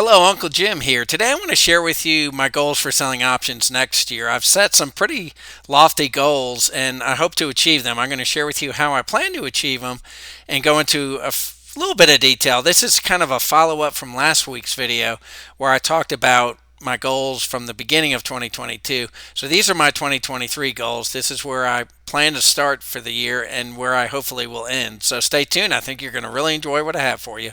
Hello, Uncle Jim here. Today I want to share with you my goals for selling options next year. I've set some pretty lofty goals and I hope to achieve them. I'm going to share with you how I plan to achieve them and go into a little bit of detail. This is kind of a follow up from last week's video where I talked about my goals from the beginning of 2022. So these are my 2023 goals. This is where I plan to start for the year and where I hopefully will end. So stay tuned. I think you're going to really enjoy what I have for you.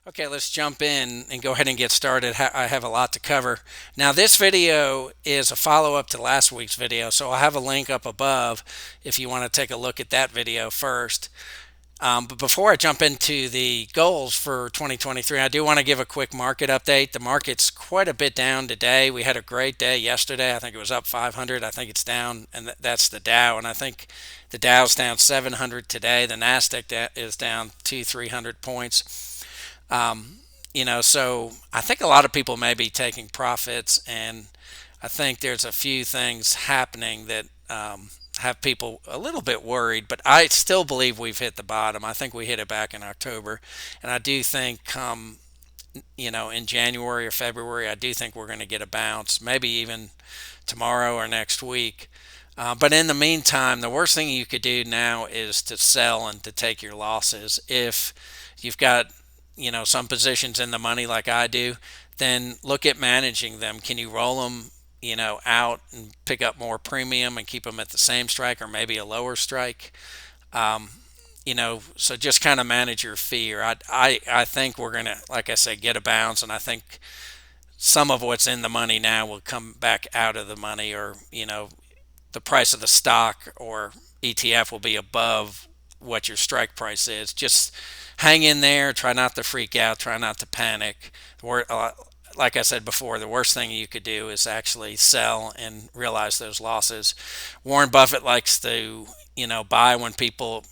Okay, let's jump in and go ahead and get started. I have a lot to cover. Now, this video is a follow up to last week's video, so I'll have a link up above if you want to take a look at that video first. But before I jump into the goals for 2023, I do want to give a quick market update. The market's quite a bit down today. We had a great day yesterday. I think it was up 500. I think it's down, and that's the Dow. And I think the Dow's down 700 today. The Nasdaq is down 300 points. So I think a lot of people may be taking profits, and I think there's a few things happening that have people a little bit worried, but I still believe we've hit the bottom. I think we hit it back in October, and I do think in January or February, I do think we're going to get a bounce, maybe even tomorrow or next week. But in the meantime, the worst thing you could do now is to sell and to take your losses. If you've got some positions in the money like I do, then look at managing them. Can you roll them, out and pick up more premium and keep them at the same strike or maybe a lower strike? So just kind of manage your fear. I think we're gonna, like I said, get a bounce, and I think some of what's in the money now will come back out of the money, or the price of the stock or ETF will be above what your strike price is. Just hang in there. Try not to freak out. Try not to panic. Like I said before, the worst thing you could do is actually sell and realize those losses. Warren Buffett likes to, buy when people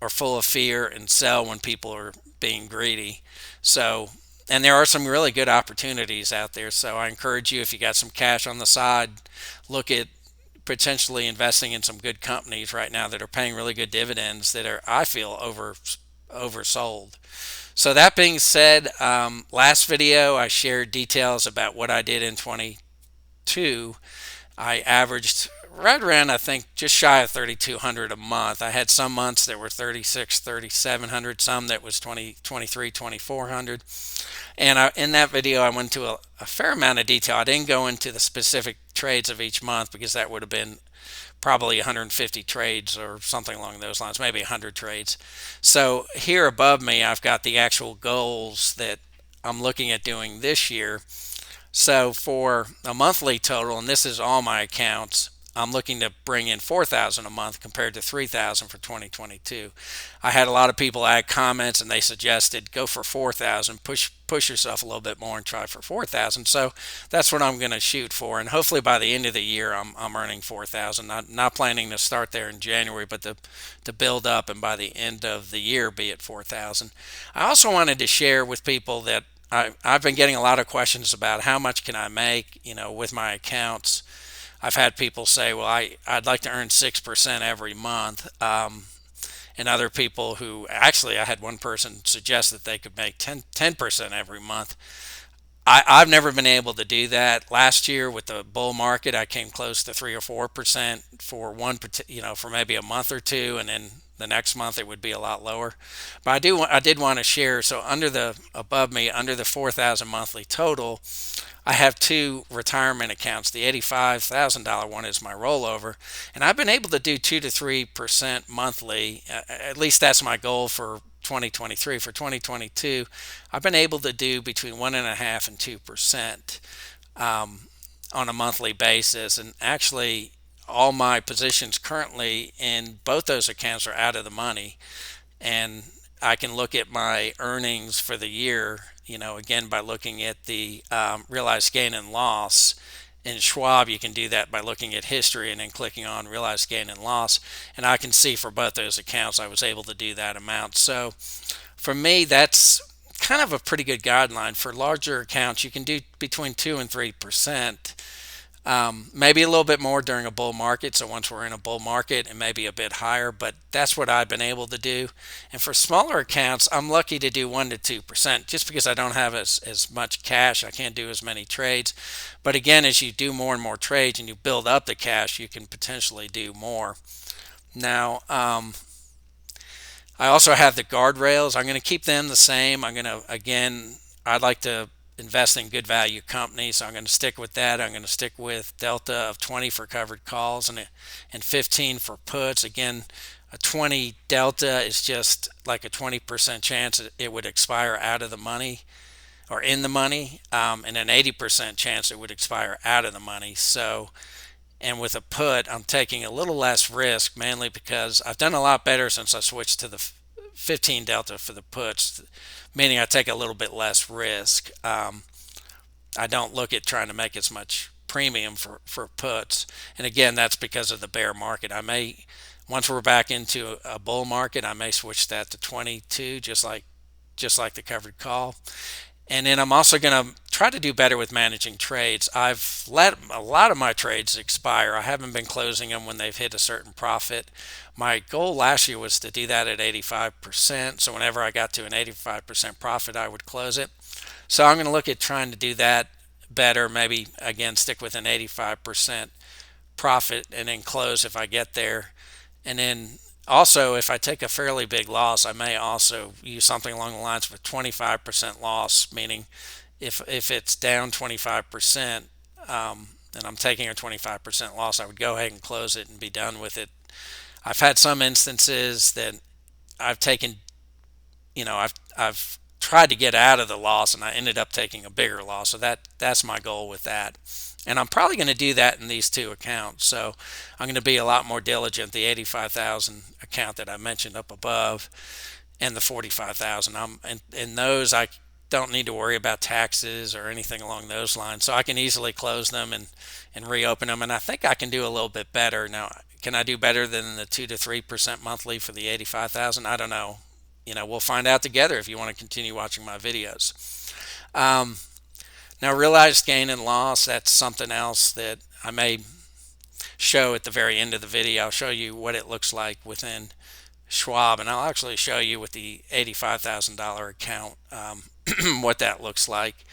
are full of fear and sell when people are being greedy. So, and there are some really good opportunities out there. So I encourage you, if you got some cash on the side, look at potentially investing in some good companies right now that are paying really good dividends that are, I feel, oversold. So that being said, last video I shared details about what I did in 22. I averaged right around, I think, just shy of 3,200 a month. I had some months that were 36, 3,700, some that was 20, 23, 2,400. And in that video, I went into a fair amount of detail. I didn't go into the specific trades of each month because that would have been probably 150 trades or something along those lines, maybe 100 trades. So here above me, I've got the actual goals that I'm looking at doing this year. So for a monthly total, and this is all my accounts, I'm looking to bring in 4,000 a month compared to 3,000 for 2022. I had a lot of people add comments and they suggested go for 4,000, push yourself a little bit more and try for 4,000. So that's what I'm going to shoot for, and hopefully by the end of the year I'm earning 4,000. Not planning to start there in January, but to build up and by the end of the year be at 4,000. I also wanted to share with people that I've been getting a lot of questions about how much can I make, with my accounts. I've had people say, well, I'd like to earn 6% every month. And other people who actually, I had one person suggest that they could make 10% every month. I've never been able to do that. Last year with the bull market, I came close to 3 or 4% for for maybe a month or two, and then the next month it would be a lot lower. But I did want to share. So above me, under the 4,000 monthly total, I have two retirement accounts. The $85,000 one is my rollover, and I've been able to do 2 to 3% monthly. At least that's my goal for 2023. For 2022, I've been able to do between 1.5% and 2% on a monthly basis, and actually all my positions currently in both those accounts are out of the money, and I can look at my earnings for the year, again by looking at the realized gain and loss. In Schwab, you can do that by looking at history and then clicking on realized gain and loss, and I can see for both those accounts I was able to do that amount. So for me, that's kind of a pretty good guideline. For larger accounts, you can do between 2 and 3%. Maybe a little bit more during a bull market. So once we're in a bull market, it may be a bit higher, but that's what I've been able to do. And for smaller accounts, I'm lucky to do 1 to 2% just because I don't have as much cash. I can't do as many trades. But again, as you do more and more trades and you build up the cash, you can potentially do more. Now, I also have the guardrails. I'm going to keep them the same. I'm going to, again, I'd like to invest in good value companies. So I'm going to stick with that. I'm going to stick with delta of 20 for covered calls and 15 for puts. Again, a 20 delta is just like a 20% chance it would expire out of the money or in the money, and an 80% chance it would expire out of the money. So, and with a put, I'm taking a little less risk, mainly because I've done a lot better since I switched to the 15 delta for the puts, meaning I take a little bit less risk. I don't look at trying to make as much premium for puts. And again, that's because of the bear market. I may, once we're back into a bull market, I may switch that to 22, just like the covered call. And then I'm also going to try to do better with managing trades. I've let a lot of my trades expire. I haven't been closing them when they've hit a certain profit. My goal last year was to do that at 85%. So whenever I got to an 85% profit, I would close it. So I'm going to look at trying to do that better. Maybe again stick with an 85% profit and then close if I get there. And then also, if I take a fairly big loss, I may also use something along the lines of a 25% loss, meaning if it's down 25%, and I'm taking a 25% loss, I would go ahead and close it and be done with it. I've had some instances that I've taken, I've tried to get out of the loss and I ended up taking a bigger loss. So that's my goal with that. And I'm probably going to do that in these two accounts. So I'm going to be a lot more diligent. The 85,000 account that I mentioned up above and the 45,000. In those, I don't need to worry about taxes or anything along those lines. So I can easily close them and reopen them. And I think I can do a little bit better. Now, can I do better than the 2 to 3% monthly for the 85,000? I don't know. We'll find out together if you want to continue watching my videos. Now, realized gain and loss, that's something else that I may show at the very end of the video. I'll show you what it looks like within Schwab, and I'll actually show you with the $85,000 account what that looks like.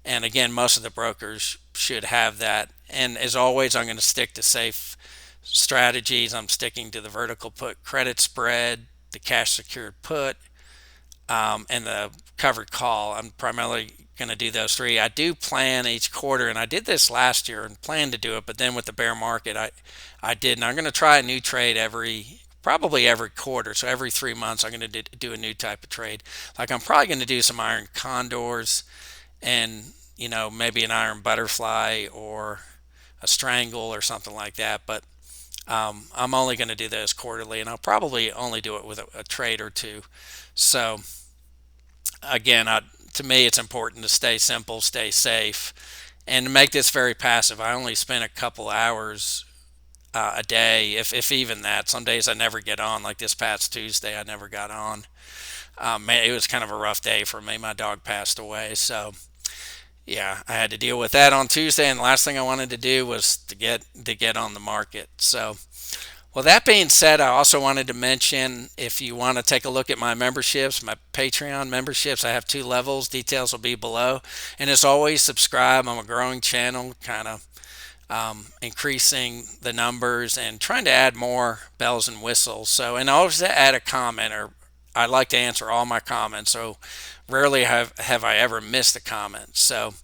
And again, most of the brokers should have that. And as always, I'm going to stick to safe strategies. I'm sticking to the vertical put credit spread, the cash secured put, and the covered call. I'm primarily going to do those three. I do plan each quarter, and I did this last year and planned to do it, but then with the bear market, I didn't. I'm going to try a new trade probably every quarter. So every 3 months, I'm going to do a new type of trade. Like I'm probably going to do some iron condors and, maybe an iron butterfly or a strangle or something like that. But I'm only going to do those quarterly, and I'll probably only do it with a trade or two. So again, to me, it's important to stay simple, stay safe, and to make this very passive. I only spend a couple hours a day, if even that. Some days I never get on, like this past Tuesday, I never got on. It was kind of a rough day for me. My dog passed away, so yeah, I had to deal with that on Tuesday, and the last thing I wanted to do was to get on the market. So, well, that being said, I also wanted to mention if you want to take a look at my memberships, my Patreon memberships, I have 2 levels. Details will be below. And as always, subscribe. I'm a growing channel, kind of increasing the numbers and trying to add more bells and whistles. So, and always add a comment, or I like to answer all my comments. So rarely have I ever missed a comment. So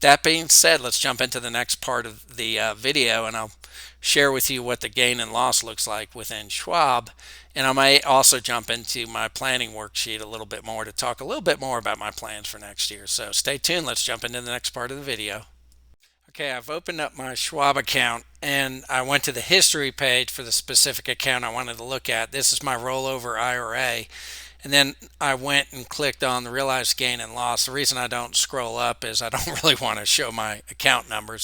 that being said, let's jump into the next part of the video, and I'll share with you what the gain and loss looks like within Schwab. And I may also jump into my planning worksheet a little bit more to talk a little bit more about my plans for next year. So stay tuned. Let's jump into the next part of the video. Okay, I've opened up my Schwab account and I went to the history page for the specific account I wanted to look at. This is my rollover IRA. And then I went and clicked on the realized gain and loss. The reason I don't scroll up is I don't really want to show my account number.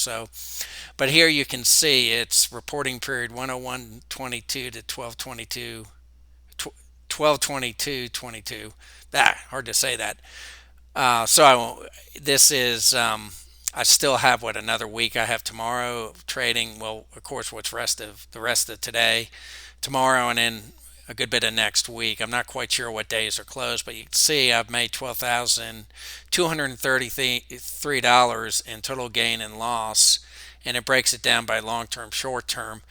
But here you can see it's reporting period 101.22 to 12.22, 12.22.22. Hard to say that. This is I still have what another week I have tomorrow of trading. Well, of course, what's rest of today, tomorrow, and then a good bit of next week. I'm not quite sure what days are closed, but you can see I've made $12,233 in total gain and loss, and it breaks it down by long term, short term.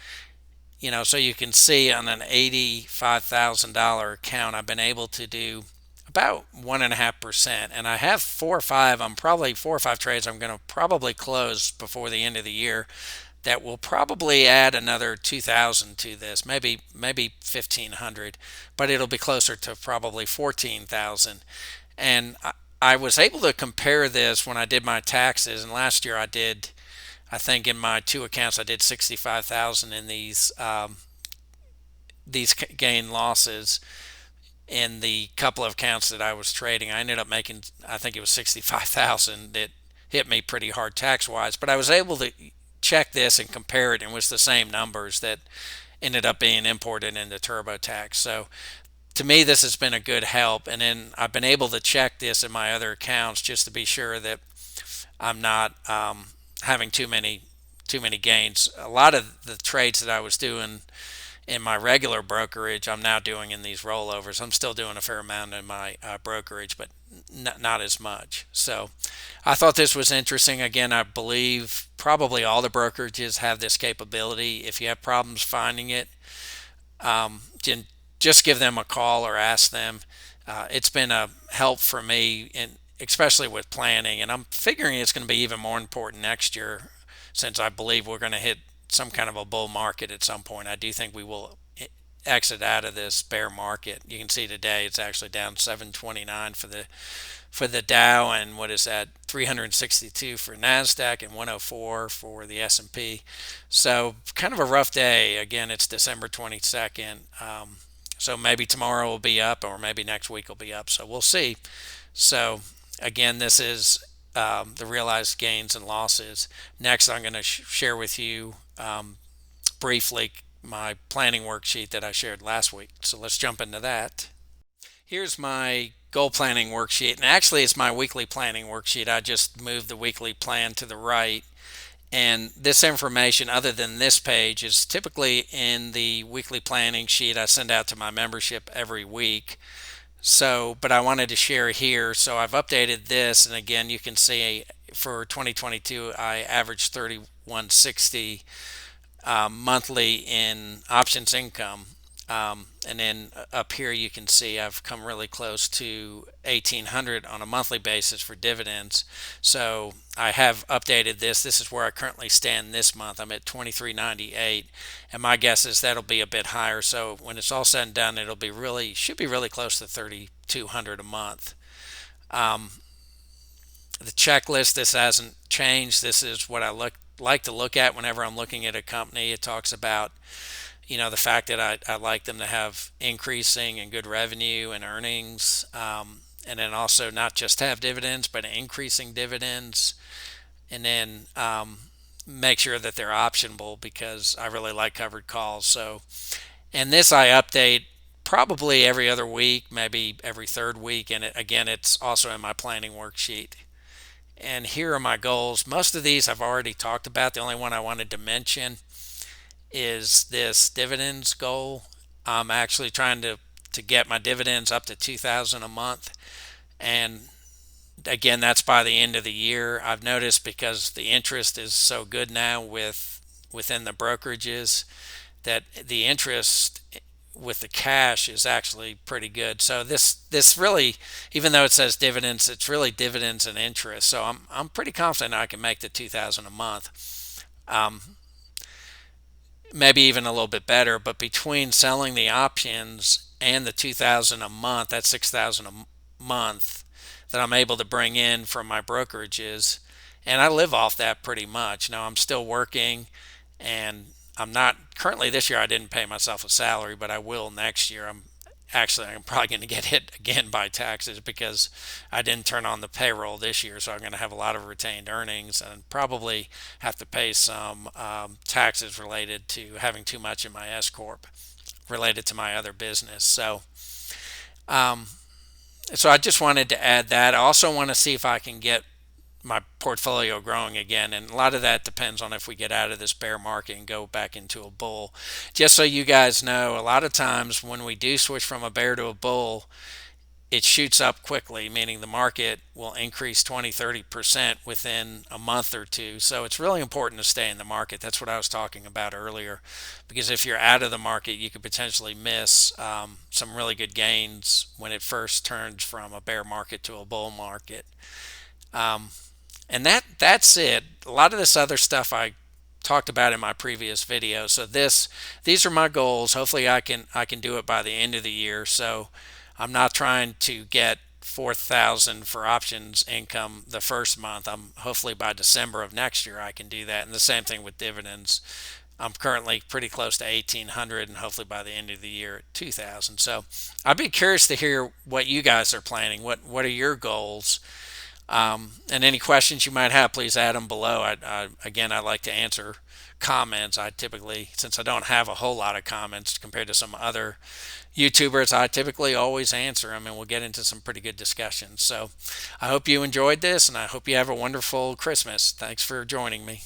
So you can see on an $85,000 account, I've been able to do about 1.5%. And I have probably 4 or 5 trades I'm going to probably close before the end of the year that will probably add another 2,000 to this, maybe 1,500, but it'll be closer to probably 14,000. And I was able to compare this when I did my taxes, and last year I think in my two accounts I did 65,000 in these gain losses. In the couple of accounts that I was trading, I ended up making, I think it was 65,000. It hit me pretty hard tax wise, but I was able to check this and compare it, and it was the same numbers that ended up being imported into TurboTax. So to me, this has been a good help. And then I've been able to check this in my other accounts just to be sure that I'm not having too many gains. A lot of the trades that I was doing in my regular brokerage, I'm now doing in these rollovers. I'm still doing a fair amount in my brokerage, but not as much. So I thought this was interesting. Again, I believe probably all the brokerages have this capability. If you have problems finding it, um, just give them a call or ask them. It's been a help for me, and especially with planning. And I'm figuring it's going to be even more important next year, since I believe we're going to hit some kind of a bull market at some point. I do think we will exit out of this bear market. You can see today it's actually down 729 for the Dow, and what is that, 362 for Nasdaq, and 104 for the S&P. So kind of a rough day. Again, it's December 22nd. So maybe tomorrow will be up, or maybe next week will be up. So we'll see. So again, this is the realized gains and losses. Next, I'm going to share with you briefly my planning worksheet that I shared last week. So let's jump into that. Here's my goal planning worksheet, and actually it's my weekly planning worksheet. I just moved the weekly plan to the right, and this information, other than this page, is typically in the weekly planning sheet I send out to my membership every week. So, but I wanted to share here. So I've updated this, and again, you can see for 2022, I averaged 3160 monthly in options income. And then up here, you can see I've come really close to 1800 on a monthly basis for dividends. So I have updated this. This is where I currently stand this month. I'm at 2398, and my guess is that'll be a bit higher. So when it's all said and done, should be really close to 3200 a month. The checklist, this hasn't changed. This is what I like to look at whenever I'm looking at a company. It talks about the fact that I like them to have increasing and good revenue and earnings, and then also not just have dividends, but increasing dividends, and then make sure that they're optionable, because I really like covered calls. So, and this I update probably every other week, maybe every third week, and again, it's also in my planning worksheet. And here are my goals. Most of these I've already talked about. The only one I wanted to mention is this dividends goal. I'm actually trying to get my dividends up to 2,000 a month, and again, that's by the end of the year. I've noticed, because the interest is so good now within the brokerages, that the interest with the cash is actually pretty good. So this really, even though it says dividends, it's really dividends and interest. So I'm pretty confident I can make the 2,000 a month. Maybe even a little bit better, but between selling the options and the 2,000 a month, that's 6,000 a month that I'm able to bring in from my brokerages, and I live off that pretty much. Now I'm still working, and I'm not currently, this year I didn't pay myself a salary, but I will next year. I'm probably going to get hit again by taxes, because I didn't turn on the payroll this year, so I'm going to have a lot of retained earnings and probably have to pay some taxes related to having too much in my S corp related to my other business. So I just wanted to add that. I also want to see if I can get my portfolio growing again. And a lot of that depends on if we get out of this bear market and go back into a bull. Just so you guys know, a lot of times when we do switch from a bear to a bull, it shoots up quickly, meaning the market will increase 20, 30% within a month or two. So it's really important to stay in the market. That's what I was talking about earlier. Because if you're out of the market, you could potentially miss some really good gains when it first turns from a bear market to a bull market. Um, and that's it. A lot of this other stuff I talked about in my previous video. So these are my goals. Hopefully I can do it by the end of the year. So I'm not trying to get 4,000 for options income the first month. I'm hopefully by December of next year I can do that. And the same thing with dividends. I'm currently pretty close to 1,800 and hopefully by the end of the year at 2,000. So I'd be curious to hear what you guys are planning. What are your goals? And any questions you might have, please add them below. Again, I like to answer comments. I typically, since I don't have a whole lot of comments compared to some other YouTubers, I typically always answer them and we'll get into some pretty good discussions. So I hope you enjoyed this and I hope you have a wonderful Christmas. Thanks for joining me.